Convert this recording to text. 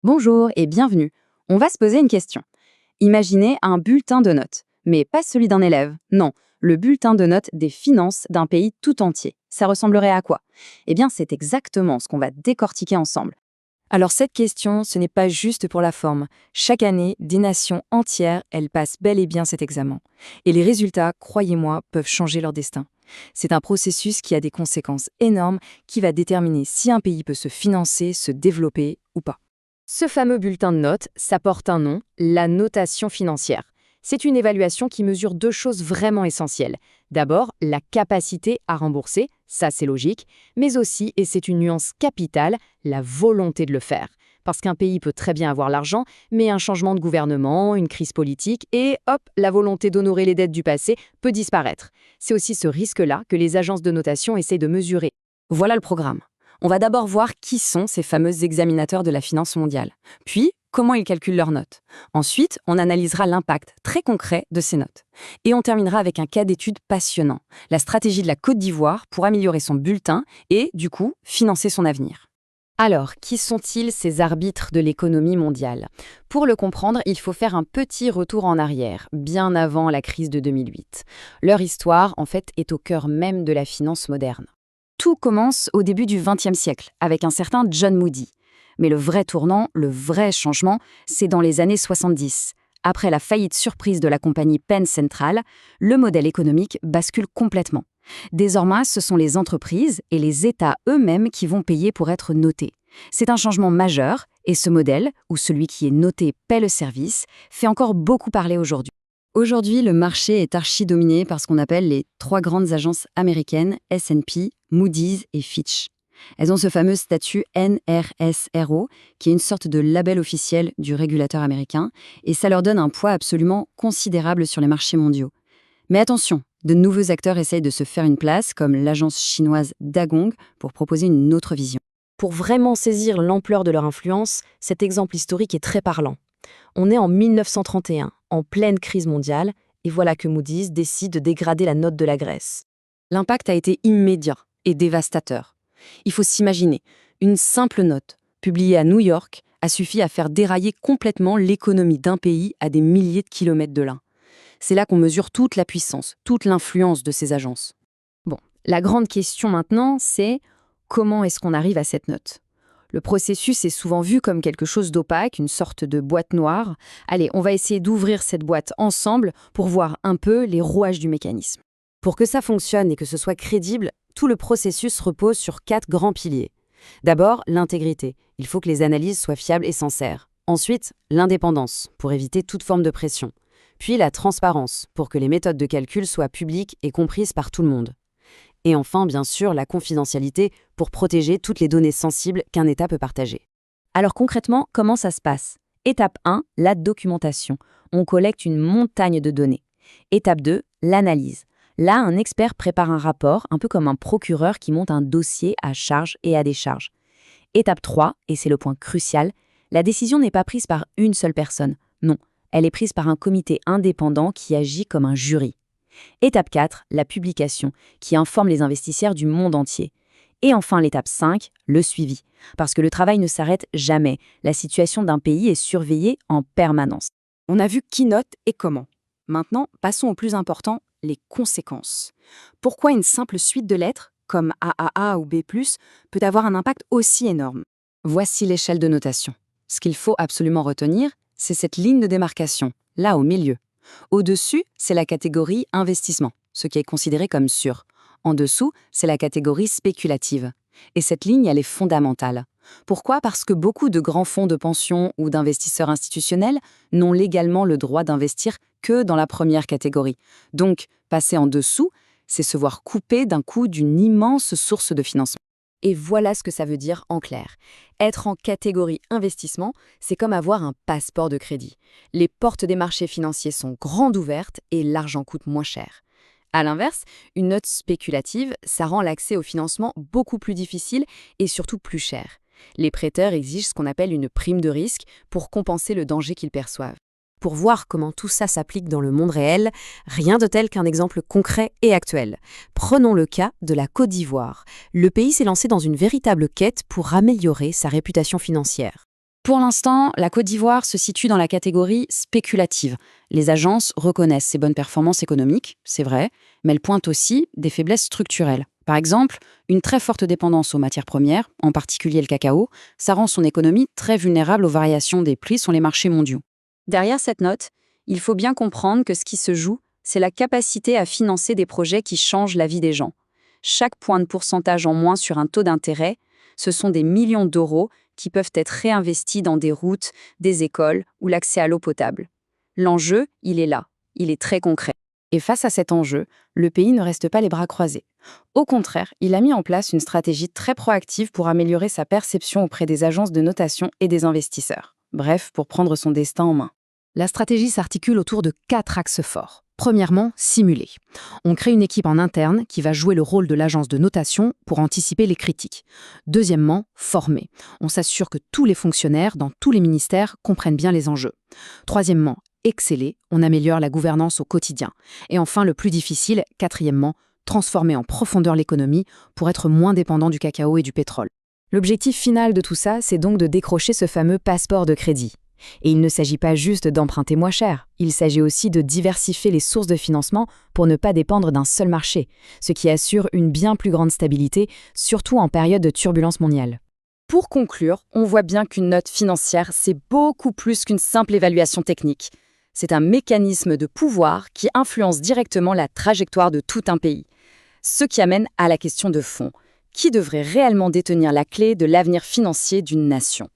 Bonjour et bienvenue. On va se poser une question. Imaginez un bulletin de notes, mais pas celui d'un élève, non, le bulletin de notes des finances d'un pays tout entier. Ça ressemblerait à quoi? Eh bien, c'est exactement ce qu'on va décortiquer ensemble. Alors cette question, ce n'est pas juste pour la forme. Chaque année, des nations entières, elles passent bel et bien cet examen. Et les résultats, croyez-moi, peuvent changer leur destin. C'est un processus qui a des conséquences énormes qui va déterminer si un pays peut se financer, se développer ou pas. Ce fameux bulletin de notes, ça porte un nom, la notation financière. C'est une évaluation qui mesure deux choses vraiment essentielles. D'abord, la capacité à rembourser, ça c'est logique, mais aussi, et c'est une nuance capitale, la volonté de le faire. Parce qu'un pays peut très bien avoir l'argent, mais un changement de gouvernement, une crise politique, et hop, la volonté d'honorer les dettes du passé peut disparaître. C'est aussi ce risque-là que les agences de notation essaient de mesurer. Voilà le programme. On va d'abord voir qui sont ces fameux examinateurs de la finance mondiale, puis comment ils calculent leurs notes. Ensuite, on analysera l'impact très concret de ces notes. Et on terminera avec un cas d'étude passionnant, la stratégie de la Côte d'Ivoire pour améliorer son bulletin et, du coup, financer son avenir. Alors, qui sont-ils ces arbitres de l'économie mondiale? Pour le comprendre, il faut faire un petit retour en arrière, bien avant la crise de 2008. Leur histoire, en fait, est au cœur même de la finance moderne. Tout commence au début du XXe siècle, avec un certain John Moody. Mais le vrai tournant, le vrai changement, c'est dans les années 70. Après la faillite surprise de la compagnie Penn Central, le modèle économique bascule complètement. Désormais, ce sont les entreprises et les États eux-mêmes qui vont payer pour être notés. C'est un changement majeur, et ce modèle, où celui qui est noté paie le service, fait encore beaucoup parler aujourd'hui. Aujourd'hui, le marché est archi-dominé par ce qu'on appelle les trois grandes agences américaines, S&P, Moody's et Fitch. Elles ont ce fameux statut NRSRO, qui est une sorte de label officiel du régulateur américain, et ça leur donne un poids absolument considérable sur les marchés mondiaux. Mais attention, de nouveaux acteurs essayent de se faire une place, comme l'agence chinoise Dagong, pour proposer une autre vision. Pour vraiment saisir l'ampleur de leur influence, cet exemple historique est très parlant. On est en 1931, en pleine crise mondiale, et voilà que Moody's décide de dégrader la note de la Grèce. L'impact a été immédiat et dévastateur. Il faut s'imaginer, une simple note, publiée à New York, a suffi à faire dérailler complètement l'économie d'un pays à des milliers de kilomètres de là. C'est là qu'on mesure toute la puissance, toute l'influence de ces agences. Bon, la grande question maintenant, c'est comment est-ce qu'on arrive à cette note? Le processus est souvent vu comme quelque chose d'opaque, une sorte de boîte noire. Allez, on va essayer d'ouvrir cette boîte ensemble pour voir un peu les rouages du mécanisme. Pour que ça fonctionne et que ce soit crédible, tout le processus repose sur 4 grands piliers. D'abord, l'intégrité. Il faut que les analyses soient fiables et sincères. Ensuite, l'indépendance, pour éviter toute forme de pression. Puis la transparence, pour que les méthodes de calcul soient publiques et comprises par tout le monde. Et enfin, bien sûr, la confidentialité pour protéger toutes les données sensibles qu'un État peut partager. Alors concrètement, comment ça se passe? Étape 1, la documentation. On collecte une montagne de données. Étape 2, l'analyse. Là, un expert prépare un rapport, un peu comme un procureur qui monte un dossier à charge et à décharge. Étape 3, et c'est le point crucial, la décision n'est pas prise par une seule personne. Non, elle est prise par un comité indépendant qui agit comme un jury. Étape 4, la publication, qui informe les investisseurs du monde entier. Et enfin l'étape 5, le suivi, parce que le travail ne s'arrête jamais. La situation d'un pays est surveillée en permanence. On a vu qui note et comment. Maintenant, passons au plus important, les conséquences. Pourquoi une simple suite de lettres, comme AAA ou B+, peut avoir un impact aussi énorme? Voici l'échelle de notation. Ce qu'il faut absolument retenir, c'est cette ligne de démarcation, là au milieu. Au-dessus, c'est la catégorie investissement, ce qui est considéré comme sûr. En dessous, c'est la catégorie spéculative. Et cette ligne, elle est fondamentale. Pourquoi? Parce que beaucoup de grands fonds de pension ou d'investisseurs institutionnels n'ont légalement le droit d'investir que dans la première catégorie. Donc, passer en dessous, c'est se voir coupé d'un coup d'une immense source de financement. Et voilà ce que ça veut dire en clair. Être en catégorie investissement, c'est comme avoir un passeport de crédit. Les portes des marchés financiers sont grandes ouvertes et l'argent coûte moins cher. À l'inverse, une note spéculative, ça rend l'accès au financement beaucoup plus difficile et surtout plus cher. Les prêteurs exigent ce qu'on appelle une prime de risque pour compenser le danger qu'ils perçoivent. Pour voir comment tout ça s'applique dans le monde réel, rien de tel qu'un exemple concret et actuel. Prenons le cas de la Côte d'Ivoire. Le pays s'est lancé dans une véritable quête pour améliorer sa réputation financière. Pour l'instant, la Côte d'Ivoire se situe dans la catégorie spéculative. Les agences reconnaissent ses bonnes performances économiques, c'est vrai, mais elles pointent aussi des faiblesses structurelles. Par exemple, une très forte dépendance aux matières premières, en particulier le cacao, ça rend son économie très vulnérable aux variations des prix sur les marchés mondiaux. Derrière cette note, il faut bien comprendre que ce qui se joue, c'est la capacité à financer des projets qui changent la vie des gens. Chaque point de pourcentage en moins sur un taux d'intérêt, ce sont des millions d'euros qui peuvent être réinvestis dans des routes, des écoles ou l'accès à l'eau potable. L'enjeu, il est là, il est très concret. Et face à cet enjeu, le pays ne reste pas les bras croisés. Au contraire, il a mis en place une stratégie très proactive pour améliorer sa perception auprès des agences de notation et des investisseurs. Bref, pour prendre son destin en main. La stratégie s'articule autour de 4 axes forts. Premièrement, simuler. On crée une équipe en interne qui va jouer le rôle de l'agence de notation pour anticiper les critiques. Deuxièmement, former. On s'assure que tous les fonctionnaires dans tous les ministères comprennent bien les enjeux. Troisièmement, exceller. On améliore la gouvernance au quotidien. Et enfin, le plus difficile, quatrièmement, transformer en profondeur l'économie pour être moins dépendant du cacao et du pétrole. L'objectif final de tout ça, c'est donc de décrocher ce fameux passeport de crédit. Et il ne s'agit pas juste d'emprunter moins cher, il s'agit aussi de diversifier les sources de financement pour ne pas dépendre d'un seul marché, ce qui assure une bien plus grande stabilité, surtout en période de turbulence mondiale. Pour conclure, on voit bien qu'une note financière, c'est beaucoup plus qu'une simple évaluation technique. C'est un mécanisme de pouvoir qui influence directement la trajectoire de tout un pays. Ce qui amène à la question de fond. Qui devrait réellement détenir la clé de l'avenir financier d'une nation ?